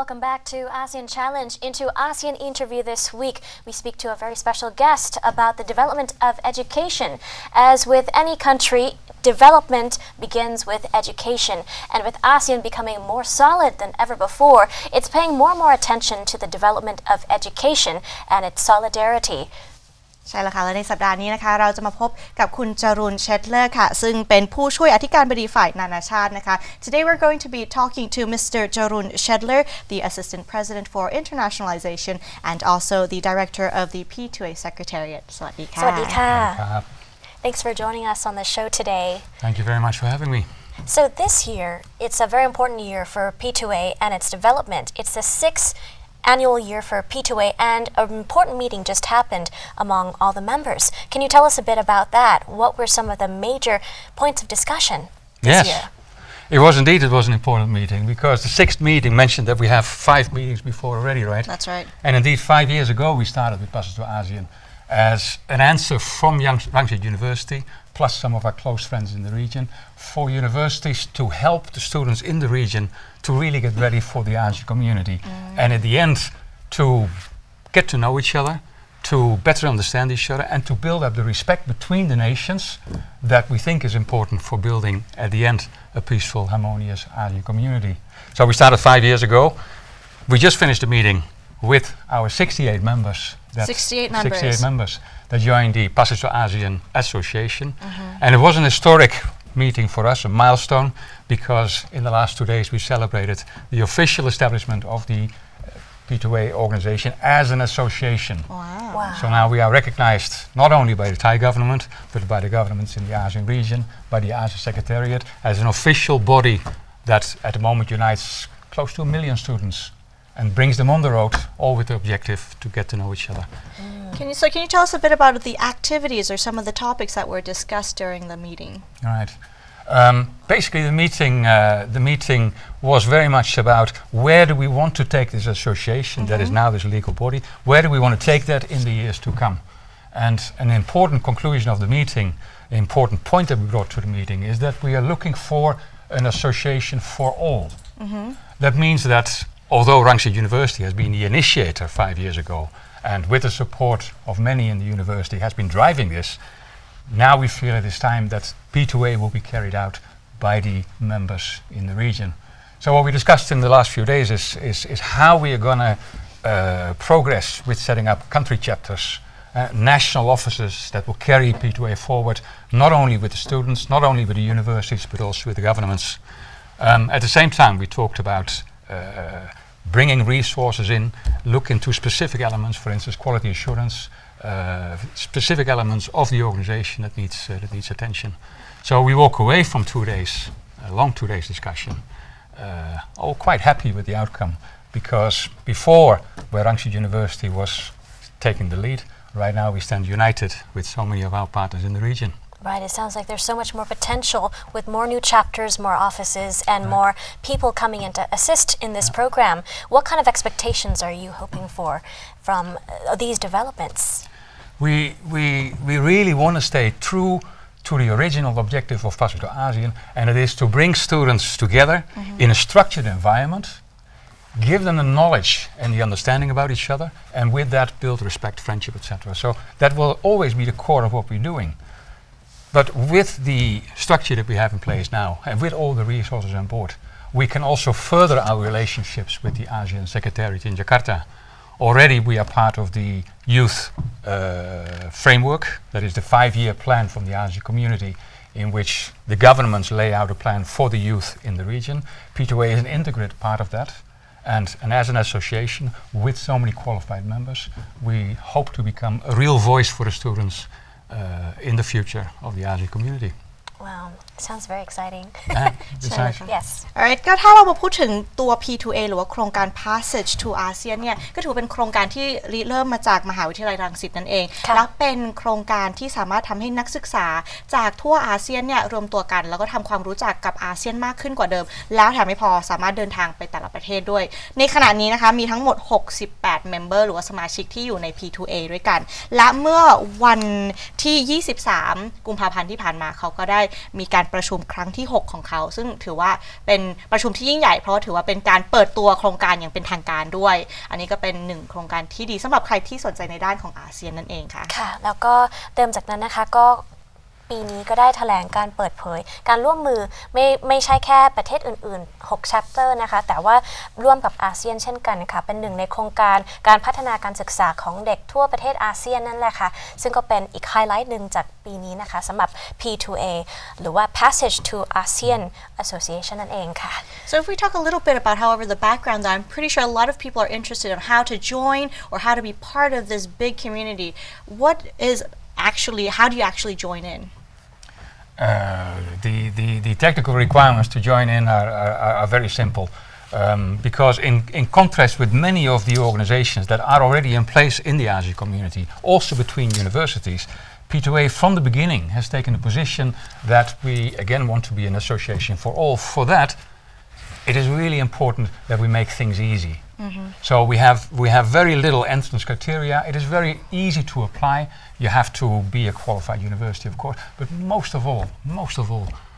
Welcome back to ASEAN Challenge. Into ASEAN Interview this week, we speak to a very special guest about the development of education. As with any country, development begins with education. And with ASEAN becoming more solid than ever before, it's paying more and more attention to the development of education and its solidarity.ใช่แล้วค่ะและในสัปดาห์นี้นะคะเราจะมาพบกับคุณจรูน เชดเลอร์ค่ะซึ่งเป็นผู้ช่วยอธิการบดีฝ่ายนานาชาตินะคะ Today we're going to be talking to Mr. Jeroen Schedler, the Assistant President for Internationalization and also the Director of the P2A secretariat. สวัสดีค่ะ สวัสดีค่ะ Thanks for joining us on the show today. Thank you very much for having me. So this year, it's a very important year for P2A and its development. It's the 6th annual year for P2A, and an important meeting just happened among all the members. Can you tell us a bit about that? What were some of the major points of discussion this year? It was an important meeting because the 6th meeting mentioned that we have 5 meetings before already, right? That's right. And indeed 5 years ago we started with Passage to ASEAN as an answer from Rangsit University plus some of our close friends in the region for universities to help the students in the region to really get ready for the ASEAN community and at the end to get to know each other, to better understand each other and to build up the respect between the nations that we think is important for building at the end a peaceful, harmonious ASEAN community. So we started 5 years ago. We just finished a meeting with our 68 members. 68 members. 68 members that joined the Passage to ASEAN Association. And it was an historic meeting for us, a milestone, because in the last 2 days we celebrated the official establishment of the P2A organization as an association. Wow. So now we are recognized not only by the Thai government, but by the governments in the ASEAN region, by the ASEAN secretariat, as an official body that at the moment unites close to 1 million students and brings them on the road, all with the objective to get to know each other. Can you tell us a bit about the activities or some of the topics that were discussed during the meeting? All right. Basically, the meeting was very much about where do we want to take this association that is now this legal body, where do we want to take that in the years to come. And an important conclusion of the meeting, an important point that we brought to the meeting is that we are looking for an association for all. That means that although Rangsit University has been the initiator 5 years ago and with the support of many in the university has been driving this, now we feel it is time that P2A will be carried out by the members in the region. So what we discussed in the last few days is how we are going to progress with setting up country chapters, national offices that will carry P2A forward, not only with the students, not only with the universities, but also with the governments. At the same time, we talked about bringing resources in, look into specific elements, for instance, quality assurance, specific elements of the organization that needs attention. So we walk away from 2 days, a long 2 days discussion, all quite happy with the outcome because before where Rangsit University was taking the lead, right now we stand united with so many of our partners in the region. Right, it sounds like there's so much more potential with more new chapters, more offices, and more people coming in to assist in this program. What kind of expectations are you hoping for from these developments? We really want to stay true to the original objective of Passage to ASEAN, and it is to bring students together in a structured environment, give them the knowledge and the understanding about each other, and with that build respect, friendship, etc. So that will always be the core of what we're doing. But with the structure that we have in place now, and with all the resources on board, we can also further our relationships with the ASEAN Secretariat in Jakarta. Already we are part of the youth framework, that is the 5-year plan from the ASEAN community, in which the governments lay out a plan for the youth in the region. P2A is an integrated part of that. And as an association with so many qualified members, we hope to become a real voice for the students in the future of the ASEAN community. Wow, sounds very exciting. Yes. Alright ก็ถ้าเรามาพูดถึงตัว P2A หรือว่าโครงการ Passage to ASEAN เนี่ยก็ถือเป็นโครงการที่เริ่มมาจากมหาวิทยาลัยรังสิตนั่นเองแล้วเป็นโครงการที่สามารถทำให้นักศึกษาจากทั่วอาเซียนเนี่ยรวมตัวกันแล้วก็ทำความรู้จักกับอาเซียนมากขึ้นกว่าเดิมแล้วแถมไม่พอสามารถเดินทางไปแต่ละประเทศด้วยในขณะนี้นะคะมีทั้งหมด68 member หรือว่าสมาชิกที่อยู่ใน P2A ด้วยกันและเมื่อวันที่23 กุมภาพันธ์ที่ผ่านมาเขาก็ได้ มีการประชุมครั้งที่ 6 ของเขาซึ่งถือว่าเป็นประชุมที่ยิ่งใหญ่เพราะว่าถือว่าเป็นการเปิดตัวโครงการอย่างเป็นทางการด้วยอันนี้ก็เป็นหนึ่งโครงการที่ดีสำหรับใครที่สนใจในด้านของอาเซียนนั่นเองค่ะค่ะแล้วก็เติมจากนั้นนะคะก็ปีนี้ก็ได้แถลงการเปิดเผยการร่วมมือไม่ใช่แค่ประเทศอื่นๆ6 chapter นะคะแต่ว่าร่วมกับอาเซียนเช่นกันค่ะเป็นหนึ่งในโครงการการพัฒนาการศึกษาของเด็กทั่วประเทศอาเซียนนั่นแหละค่ะซึ่งก็เป็นอีกไฮไลท์หนึ่งจากปีนี้นะคะสำหรับ P2A หรือว่า Passage to ASEAN Association นั่นเองค่ะ So if we talk a little bit about however the background I'm pretty sure a lot of people are interested in how to join or how to be part of this big community what is actually how do you actually join in the technical requirements to join in are very simple because in contrast with many of the organizations that are already in place in the ASEAN community, also between universities, P2A from the beginning has taken the position that we again want to be an association for all. For that, it is really important that we make things easy. So we have very little entrance criteria. It is very easy to apply. You have to be a qualified university, of course, but most of all,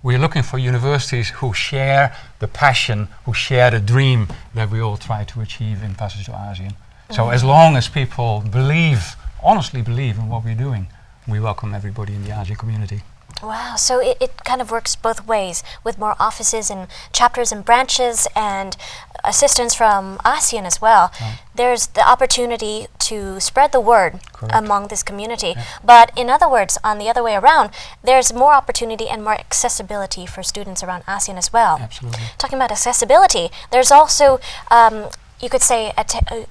we're looking for universities who share the passion, who share the dream that we all try to achieve in Passage to ASEAN. So as long as people honestly believe in what we're doing, we welcome everybody in the ASEAN community. Wow, so it kind of works both ways with more offices and chapters and branches and assistance from ASEAN as well. There's the opportunity to spread the word among this community. But in other words, on the other way around, there's more opportunity and more accessibility for students around ASEAN as well. Absolutely. Talking about accessibility, there's also you could say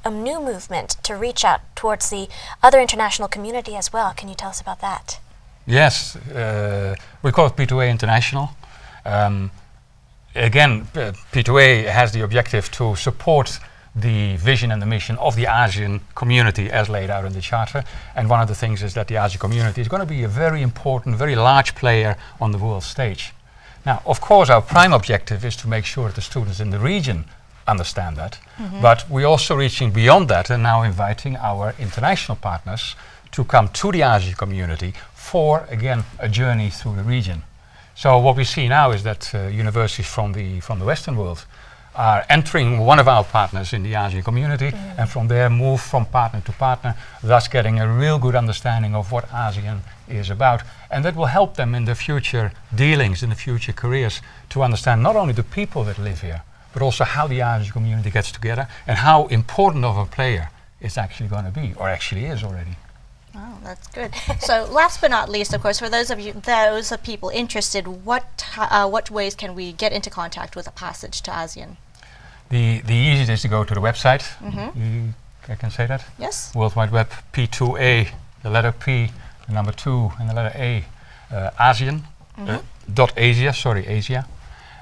a new movement to reach out towards the other international community as well. Can you tell us about that? Yes, we call it P2A International. Again, P2A has the objective to support the vision and the mission of the ASEAN community as laid out in the Charter. And one of the things is that the ASEAN community is going to be a very important, very large player on the world stage. Now, of course, our prime objective is to make sure that the students in the region understand that. But we're also reaching beyond that and now inviting our international partners to come to the ASEAN community for, again, a journey through the region. So what we see now is that universities from the Western world are entering one of our partners in the ASEAN community and from there move from partner to partner, thus getting a real good understanding of what ASEAN is about. And that will help them in their future dealings, in the future careers, to understand not only the people that live here, but also how the ASEAN community gets together and how important of a player it's actually going to be, or actually is already. Oh, that's good. So last but not least, of course, for those of people interested, what ways can we get into contact with a Passage to ASEAN? The easiest is to go to the website. I can say that? Yes. World Wide Web, P2A, the letter P, the number 2, and the letter A, ASEAN, Asia.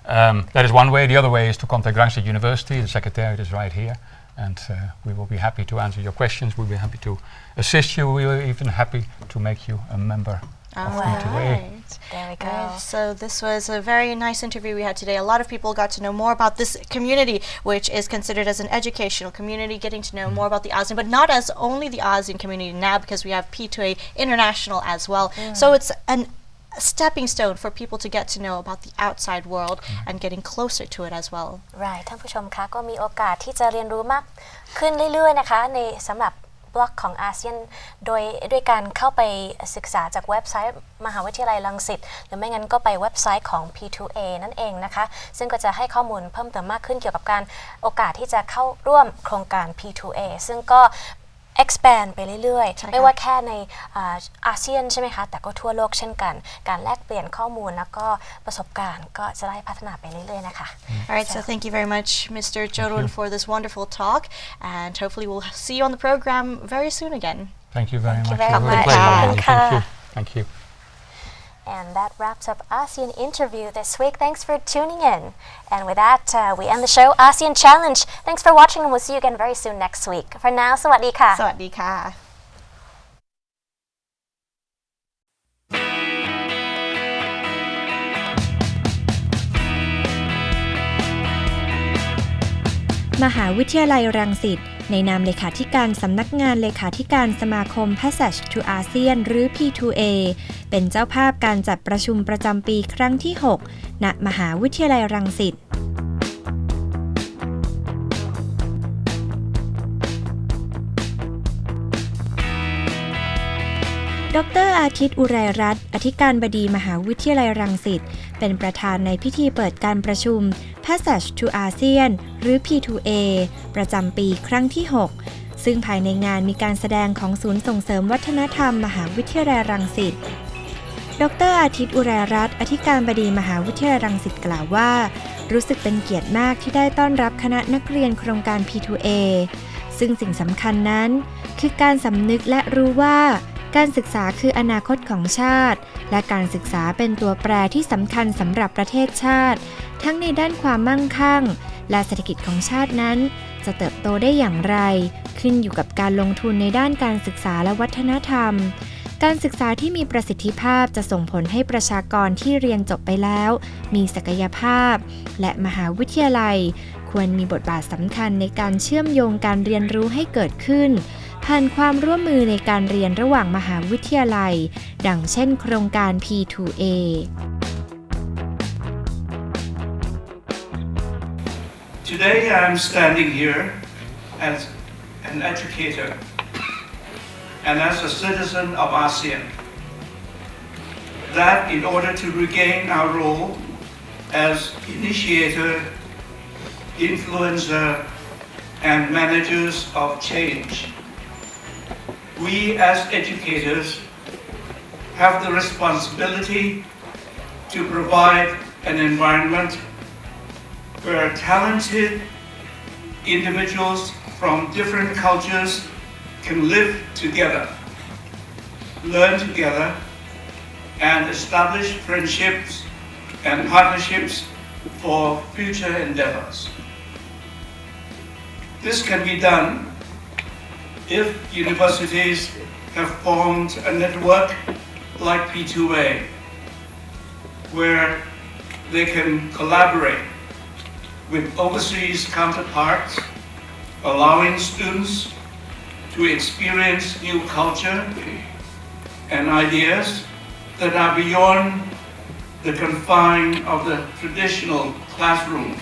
That is one way. The other way is to contact Rangsit University. The secretariat is right here. And we will be happy to answer your questions. We'll be happy to assist you. We are even happy to make you a member of P2A. Right. There we go. So this was a very nice interview we had today. A lot of people got to know more about this community, which is considered as an educational community, getting to know more about the ASEAN, but not as only the ASEAN community now, because we have P2A International as well. So it's a stepping stone for people to get to know about the outside world and getting closer to it as well. Right ท่านผู้ชมคะก็มีโอกาสที่จะเรียนรู้มากขึ้นเรื่อยๆนะคะในสำหรับบล็อกของอาเซียนด้วยการเข้าไปศึกษาจากเว็บไซต์มหาวิทยาลัยรังสิตหรือไม่งั้นก็ไปเว็บไซต์ของ P2A นั่นเองนะคะซึ่งก็จะให้ข้อมูลเพิ่มเติมมากขึ้นเกี่ยวกับการโอกาสที่จะเข้าร่วมโครงการ P2A ซึ่งก็ expand ไปเรื่อยๆไม่ว่าแค่ในอาเซียนใช่ไหมคะแต่ก็ทั่วโลกเช่นกันการแลกเปลี่ยนข้อมูลแล้วก็ประสบการณ์ก็จะได้พัฒนาไปเรื่อยๆนะคะ Alright, so thank you very much, Mr. Jeroen, for this wonderful talk, and hopefully we'll see you on the program very soon again. Thank you very much. Thank you. And that wraps up ASEAN Interview this week. Thanks for tuning in. And with that, we end the show ASEAN Challenge. Thanks for watching and we'll see you again very soon next week. For now, สวัสดีค่ะ สวัสดีค่ะมหาวิทยาลัยรังสิต ในนามเลขาธิการสำนักงานเลขาธิการสมาคม Passage to ASEAN หรือ P2A เป็นเจ้าภาพการจัดประชุมประจำปีครั้งที่ 6 ณ มหาวิทยาลัยรังสิตดร.อาทิตย์อุไรรัตน์อธิการบดีมหาวิทยาลัยรังสิตเป็นประธานในพิธีเปิดการประชุม Passage to ASEAN หรือ P2A ประจำปีครั้งที่ 6 ซึ่งภายในงานมีการแสดงของศูนย์ส่งเสริมวัฒนธรรมมหาวิทยาลัยรังสิตดร.อาทิตย์อุไรรัตน์อธิการบดีมหาวิทยาลัยรังสิตกล่าวว่ารู้สึกเป็นเกียรติมากที่ได้ต้อนรับคณะนักเรียนโครงการ P2A ซึ่งสิ่งสำคัญนั้นคือการสำนึกและรู้ว่าการศึกษาคืออนาคตของชาติและการศึกษาเป็นตัวแปรที่สำคัญสำหรับประเทศชาติทั้งในด้านความมั่งคั่งและเศรษฐกิจของชาตินั้นจะเติบโตได้อย่างไรขึ้นอยู่กับการลงทุนในด้านการศึกษาและวัฒนธรรมการศึกษาที่มีประสิทธิภาพจะส่งผลให้ประชากรที่เรียนจบไปแล้วมีศักยภาพและมหาวิทยาลัยควรมีบทบาทสำคัญในการเชื่อมโยงการเรียนรู้ให้เกิดขึ้นผ่านความร่วมมือในการเรียนระหว่างมหาวิทยาลัยดังเช่นโครงการ P2A Today I'm standing here as an educator and as a citizen of ASEAN that in order to regain our role as initiator, influencer and managers of change we as educators have the responsibility to provide an environment where talented individuals from different cultures can live together, learn together, and establish friendships and partnerships for future endeavors. This can be done if universities have formed a network like P2A, where they can collaborate with overseas counterparts, allowing students to experience new culture and ideas that are beyond the confine of the traditional classroom.